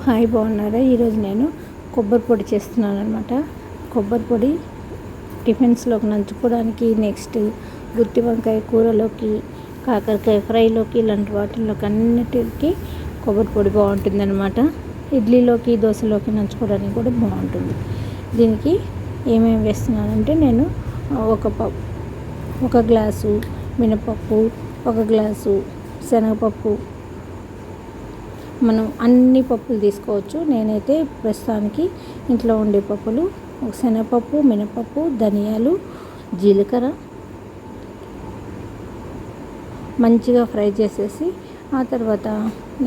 Hi, బాగున్నారా? ఈరోజు నేను కొబ్బరి పొడి చేస్తున్నాను అనమాట. కొబ్బరి పొడి టిఫిన్స్లోకి నంచుకోవడానికి, నెక్స్ట్ గుత్తి వంకాయ కూరలోకి, కాకరకాయ ఫ్రైలోకి, ఇలాంటి వాటిల్లోకి అన్నిటికీ కొబ్బరి పొడి బాగుంటుంది అనమాట. ఇడ్లీలోకి, దోశలోకి నంచుకోవడానికి కూడా బాగుంటుంది. దీనికి ఏమేమి వేస్తున్నానంటే, నేను ఒక గ్లాసు మినపప్పు, ఒక గ్లాసు శనగపప్పు, మనం అన్ని పప్పులు తీసుకోవచ్చు. నేనైతే ప్రస్తుతానికి ఇంట్లో ఉండే పప్పులు శనగపప్పు, మినపప్పు, ధనియాలు, జీలకర్ర మంచిగా ఫ్రై చేసేసి, ఆ తర్వాత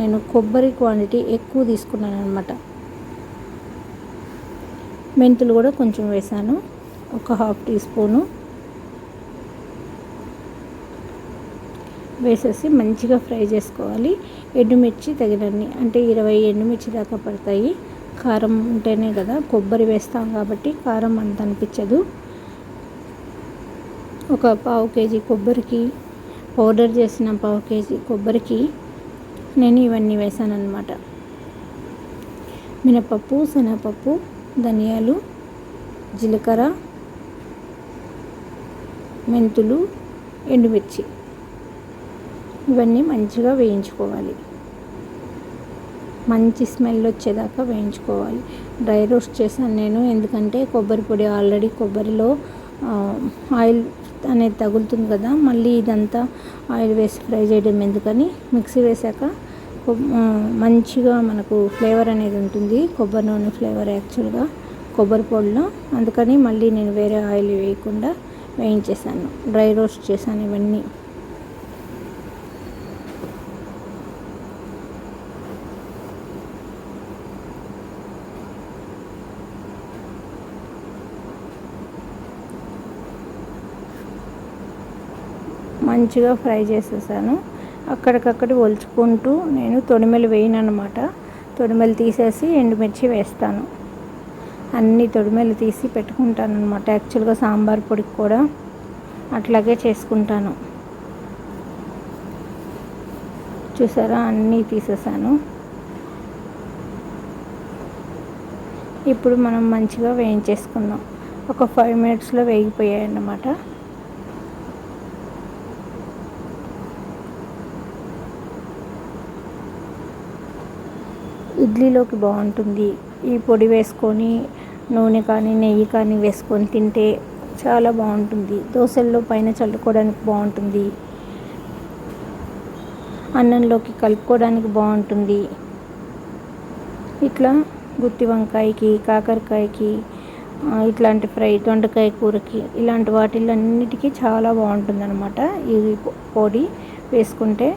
నేను కొబ్బరి క్వాంటిటీ ఎక్కువ తీసుకున్నాను అనమాట. మెంతులు కూడా కొంచెం వేసాను, ఒక 1/2 టీ స్పూను వేసేసి మంచిగా ఫ్రై చేసుకోవాలి. ఎండుమిర్చి తగినన్ని, అంటే 20 ఎండుమిర్చి దాకా పడతాయి. కారం ఉంటేనే కదా, కొబ్బరి వేస్తాం కాబట్టి కారం అంత అనిపించదు. ఒక 1/2 కేజీ కొబ్బరికి, పౌడర్ చేసిన 1/2 కేజీ కొబ్బరికి నేను ఇవన్నీ వేసాను అన్నమాట. మినపప్పు, శనగపప్పు, ధనియాలు, జీలకర్ర, మెంతులు, ఎండుమిర్చి ఇవన్నీ మంచిగా వేయించుకోవాలి. మంచి స్మెల్ వచ్చేదాకా వేయించుకోవాలి. డ్రై రోస్ట్ చేశాను నేను, ఎందుకంటే కొబ్బరి పొడి ఆల్రెడీ కొబ్బరిలో ఆయిల్ అనేది తగులుతుంది కదా, మళ్ళీ ఇదంతా ఆయిల్ వేసి ఫ్రై చేయడం ఎందుకని మిక్సీ వేసాక మంచిగా మనకు ఫ్లేవర్ అనేది ఉంటుంది. కొబ్బరి నూనె ఫ్లేవర్ యాక్చువల్గా కొబ్బరి పొడిలో, అందుకని మళ్ళీ నేను వేరే ఆయిల్ వేయకుండా వేయించేసాను, డ్రై రోస్ట్ చేశాను ఇవన్నీ. మంచిగా ఫ్రై చేసేసాను. అక్కడికక్కడ ఒలుచుకుంటూ నేను తొడిమెలు వేయను అనమాట. తొడిమెలు తీసేసి ఎండుమిర్చి వేస్తాను. అన్ని తొడిమెలు తీసి పెట్టుకుంటాను అనమాట. యాక్చువల్గా సాంబార్ పొడికి కూడా అట్లాగే చేసుకుంటాను. చూసారా, అన్నీ తీసేసాను. ఇప్పుడు మనం మంచిగా వేయించేసుకుందాం. ఒక 5 మినిట్స్లో వేగిపోయాయి అన్నమాట. ఇడ్లీలోకి బాగుంటుంది. ఈ పొడి వేసుకొని నూనె కానీ నెయ్యి కానీ వేసుకొని తింటే చాలా బాగుంటుంది. దోశల్లో పైన చల్లుకోవడానికి బాగుంటుంది. అన్నంలోకి కలుపుకోవడానికి బాగుంటుంది. ఇట్లా గుత్తి వంకాయకి, కాకరకాయకి, ఇట్లాంటి ఫ్రై, దొండకాయ కూరకి, ఇలాంటి వాటిలన్నిటికీ చాలా బాగుంటుంది అనమాట ఈ పొడి వేసుకుంటే.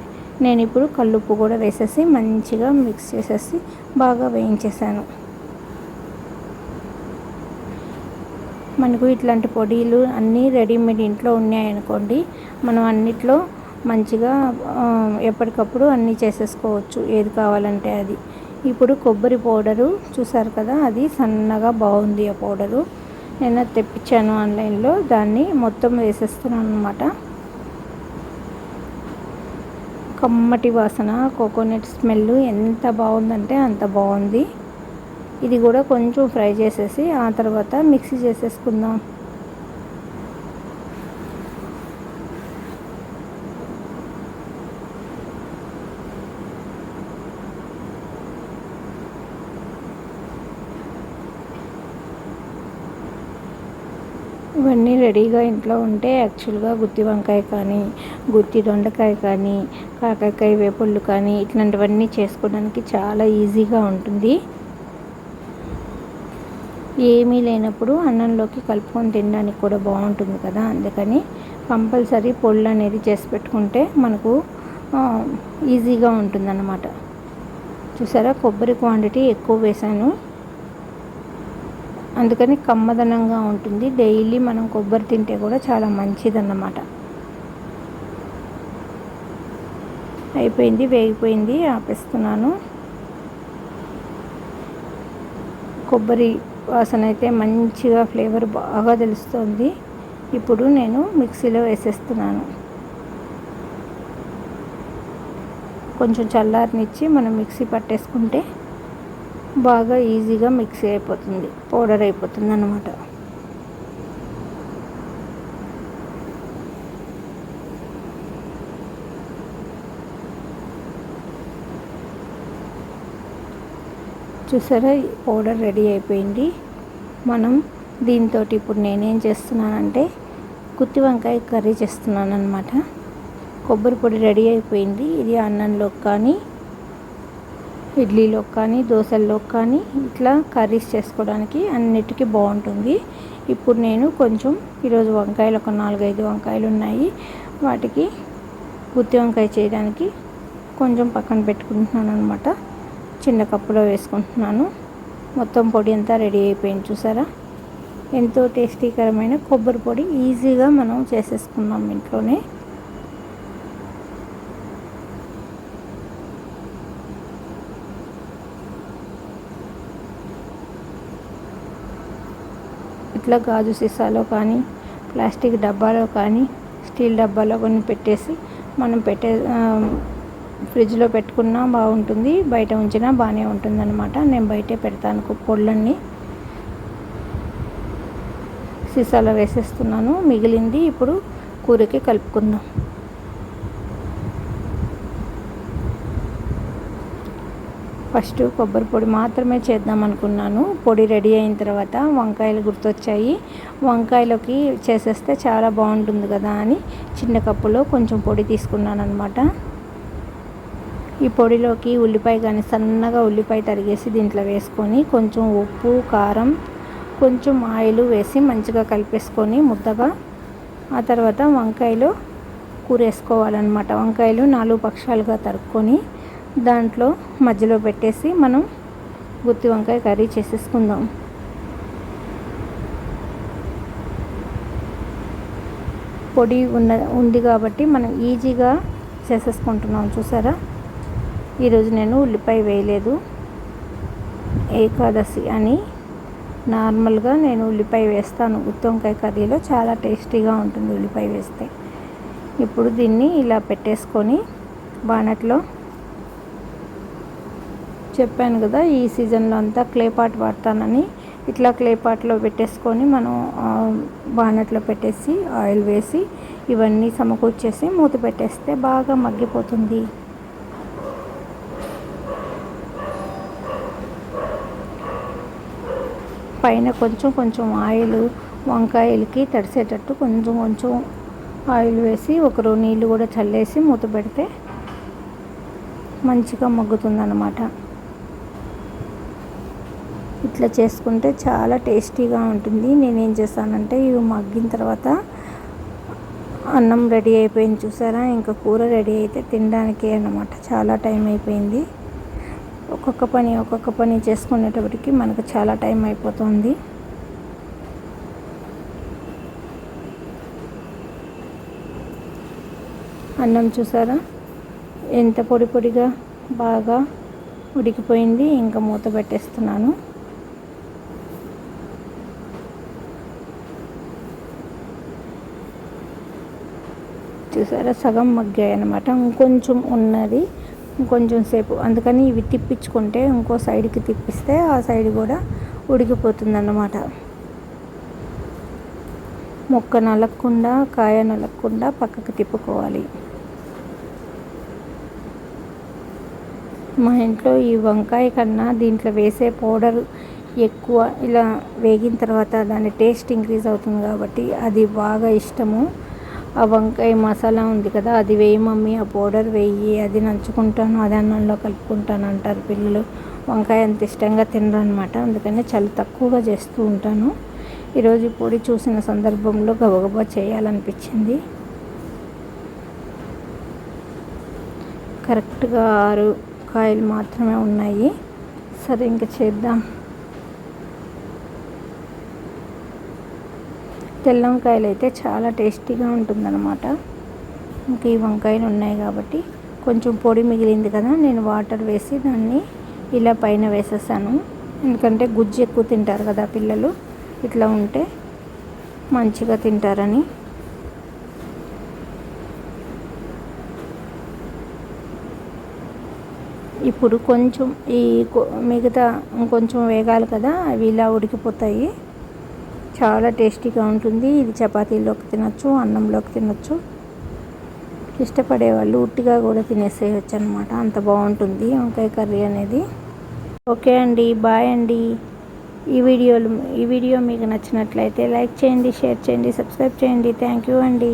నేను ఇప్పుడు కల్లుప్పు కూడా వేసేసి మంచిగా మిక్స్ చేసేసి బాగా వేయించేసాను. మనకు ఇట్లాంటి పొడిలు అన్నీ రెడీమేడ్ ఇంట్లో ఉన్నాయనుకోండి, మనం అన్నిట్లో మంచిగా ఎప్పటికప్పుడు అన్నీ చేసేసుకోవచ్చు, ఏది కావాలంటే అది. ఇప్పుడు కొబ్బరి పౌడరు చూసారు కదా, అది సన్నగా బాగుంది. ఆ పౌడరు నేను తెప్పించాను ఆన్లైన్లో, దాన్ని మొత్తం వేసేస్తున్నాను అనమాట. కమ్మటి వాసన, కోకోనట్ స్మెల్ ఎంత బాగుందంటే అంత బాగుంది. ఇది కూడా కొంచెం ఫ్రై చేసేసి ఆ తర్వాత మిక్సీ చేసేసుకుందాం. ఇవన్నీ రెడీగా ఇంట్లో ఉంటే యాక్చువల్గా గుత్తి వంకాయ కానీ, గుత్తి దొండకాయ కానీ, కాకరకాయ వేపుళ్ళు కానీ, ఇట్లాంటివన్నీ చేసుకోవడానికి చాలా ఈజీగా ఉంటుంది. ఏమీ లేనప్పుడు అన్నంలోకి కలుపుకొని తినడానికి కూడా బాగుంటుంది కదా, అందుకని కంపల్సరీ పొళ్ళు అనేది చేసి పెట్టుకుంటే మనకు ఈజీగా ఉంటుందన్నమాట. చూసారా, కొబ్బరి క్వాంటిటీ ఎక్కువ వేసాను, అందుకని కమ్మదనంగా ఉంటుంది. డైలీ మనం కొబ్బరి తింటే కూడా చాలా మంచిదన్నమాట. అయిపోయింది, వేగిపోయింది, ఆపేస్తున్నాను. కొబ్బరి వాసన అయితే మంచిగా ఫ్లేవర్ బాగా తెలుస్తుంది. ఇప్పుడు నేను మిక్సీలో వేసేస్తున్నాను. కొంచెం చల్లారనిచ్చి మనం మిక్సీ పట్టేసుకుంటే బాగా ఈజీగా మిక్సీ అయిపోతుంది, పౌడర్ అయిపోతుంది అన్నమాట. చూసారా, పౌడర్ రెడీ అయిపోయింది. మనం దీంతో ఇప్పుడు నేనేం చేస్తున్నానంటే గుత్తి వంకాయ కర్రీ చేస్తున్నాను అనమాట. కొబ్బరి పొడి రెడీ అయిపోయింది. ఇది అన్నంలోకి కానీ, ఇడ్లీలోకి కానీ, దోశల్లోకి కానీ ఇట్లా కర్రీస్ చేసుకోవడానికి అన్నిటికీ బాగుంటుంది. ఇప్పుడు నేను కొంచెం ఈరోజు వంకాయలు ఒక 4-5 వంకాయలు ఉన్నాయి. వాటికి గుత్తి వంకాయ చేయడానికి కొంచెం పక్కన పెట్టుకుంటున్నాను అనమాట. చిన్న కప్పులో వేసుకుంటున్నాను. మొత్తం పొడి అంతా రెడీ అయిపోయింది. చూసారా, ఎంతో టేస్టీకరమైన కొబ్బరి పొడి ఈజీగా మనం చేసేసుకున్నాం ఇంట్లోనే. ఇట్లా గాజు సీసాలో కానీ, ప్లాస్టిక్ డబ్బాలో కానీ, స్టీల్ డబ్బాలో కొన్ని పెట్టేసి మనం ఫ్రిడ్జ్లో పెట్టుకున్నా బాగుంటుంది, బయట ఉంచినా బాగానే ఉంటుంది అనమాట. నేను బయటే పెడతాను పొళ్ళన్నీ. సీసాలో వేసేస్తున్నాను. మిగిలింది ఇప్పుడు కూరకి కలుపుకుందాం. ఫస్ట్ కొబ్బరి పొడి మాత్రమే చేద్దాం అనుకున్నాను. పొడి రెడీ అయిన తర్వాత వంకాయలు గుర్తొచ్చాయి. వంకాయలోకి చేసేస్తే చాలా బాగుంటుంది కదా అని చిన్న కప్పులో కొంచెం పొడి తీసుకున్నాను అనమాట. ఈ పొడిలోకి ఉల్లిపాయ కానీ, సన్నగా ఉల్లిపాయ తరిగేసి దీంట్లో వేసుకొని కొంచెం ఉప్పు, కారం, కొంచెం ఆయిల్ వేసి మంచిగా కలిపేసుకొని ముద్దగా ఆ తర్వాత వంకాయలు కూరేసుకోవాలన్నమాట. వంకాయలు 4 పక్షాలుగా తరుక్కొని దాంట్లో మధ్యలో పెట్టేసి మనం గుత్తి వంకాయ కర్రీ చేసేసుకుందాం. పొడి ఉంది కాబట్టి మనం ఈజీగా చేసేసుకుంటున్నాం. చూసారా, ఈరోజు నేను ఉల్లిపాయ వేయలేదు. ఏకాదశి అని నార్మల్గా నేను ఉల్లిపాయ వేస్తాను. గుత్తి వంకాయ కర్రీలో చాలా టేస్టీగా ఉంటుంది ఉల్లిపాయ వేస్తే. ఇప్పుడు దీన్ని ఇలా పెట్టేసుకొని బాణట్లో, చెప్పాను కదా ఈ సీజన్లో అంతా క్లే పాట్ వాడతానని, ఇట్లా క్లే పాట్లో పెట్టేసుకొని మనం బాణట్లో పెట్టేసి ఆయిల్ వేసి ఇవన్నీ సమకూర్చేసి మూత పెట్టేస్తే బాగా మగ్గిపోతుంది. పైన కొంచెం ఆయిల్ వంకాయలకి తడిసేటట్టు కొంచెం ఆయిల్ వేసి ఒకరు నీళ్ళు కూడా చల్లేసి మూత పెడితే మంచిగా మగ్గుతుందన్నమాట. ఇట్లా చేసుకుంటే చాలా టేస్టీగా ఉంటుంది. నేనేం చేస్తానంటే ఇవి మగ్గిన తర్వాత అన్నం రెడీ అయిపోయింది. చూసారా, ఇంకా కూర రెడీ అయితే తినడానికే అన్నమాట. చాలా టైం అయిపోయింది. ఒక్కొక్క పని చేసుకునేటప్పటికి మనకు చాలా టైం అయిపోతుంది. అన్నం చూసారా ఎంత పొడిగా బాగా ఉడికిపోయింది. ఇంకా మూత పెట్టేస్తున్నాను. చూసారా, సగం మగ్గాయి అన్నమాట. ఇంకొంచెం ఉన్నది, ఇంకొంచెం సేపు. అందుకని ఇవి తిప్పించుకుంటే ఇంకో సైడ్కి తిప్పిస్తే ఆ సైడ్ కూడా ఉడికిపోతుంది అన్నమాట. మొక్క నలగకుండా, కాయ నలగకుండా పక్కకు తిప్పుకోవాలి. మా ఇంట్లో ఈ వంకాయ కన్నా దీంట్లో వేసే పౌడర్ ఎక్కువ. ఇలా వేగిన తర్వాత దాని టేస్ట్ ఇంక్రీజ్ అవుతుంది కాబట్టి అది బాగా ఇష్టము. ఆ వంకాయ మసాలా ఉంది కదా, అది వేయి మమ్మీ, ఆ పౌడర్ వేయి, అది నంచుకుంటాను, అది అన్నంలో కలుపుకుంటాను అంటారు పిల్లలు. వంకాయ అంత ఇష్టంగా తినరు అనమాట. అందుకని చాలా తక్కువగా చేస్తూ ఉంటాను. ఈరోజు పొడి చూసిన సందర్భంలో గబగబా చేయాలనిపించింది. కరెక్ట్గా 6 కాయలు మాత్రమే ఉన్నాయి. సరే, ఇంక చేద్దాం. తెల్ల వంకాయలు అయితే చాలా టేస్టీగా ఉంటుందన్నమాట. ఇంకా ఈ వంకాయలు ఉన్నాయి కాబట్టి కొంచెం పొడి మిగిలింది కదా, నేను వాటర్ వేసి దాన్ని ఇలా పైన వేసేసాను. ఎందుకంటే గుజ్జు ఎక్కువ తింటారు కదా పిల్లలు, ఇట్లా ఉంటే మంచిగా తింటారని. ఇప్పుడు కొంచెం ఈ మిగతా ఇంకొంచెం వేగాలి కదా, అవి ఇలా ఉడికిపోతాయి. చాలా టేస్టీగా ఉంటుంది. ఇది చపాతీలోకి తినొచ్చు, అన్నంలోకి తినొచ్చు. ఇష్టపడే వాళ్ళు ఉట్టిగా కూడా తినేసేయచ్చు అనమాట. అంత బాగుంటుంది వంకాయ కర్రీ అనేది. ఓకే అండి, బాయ్ అండి. ఈ వీడియో మీకు నచ్చినట్లయితే లైక్ చేయండి, షేర్ చేయండి, సబ్స్క్రైబ్ చేయండి. థ్యాంక్ యూ అండి.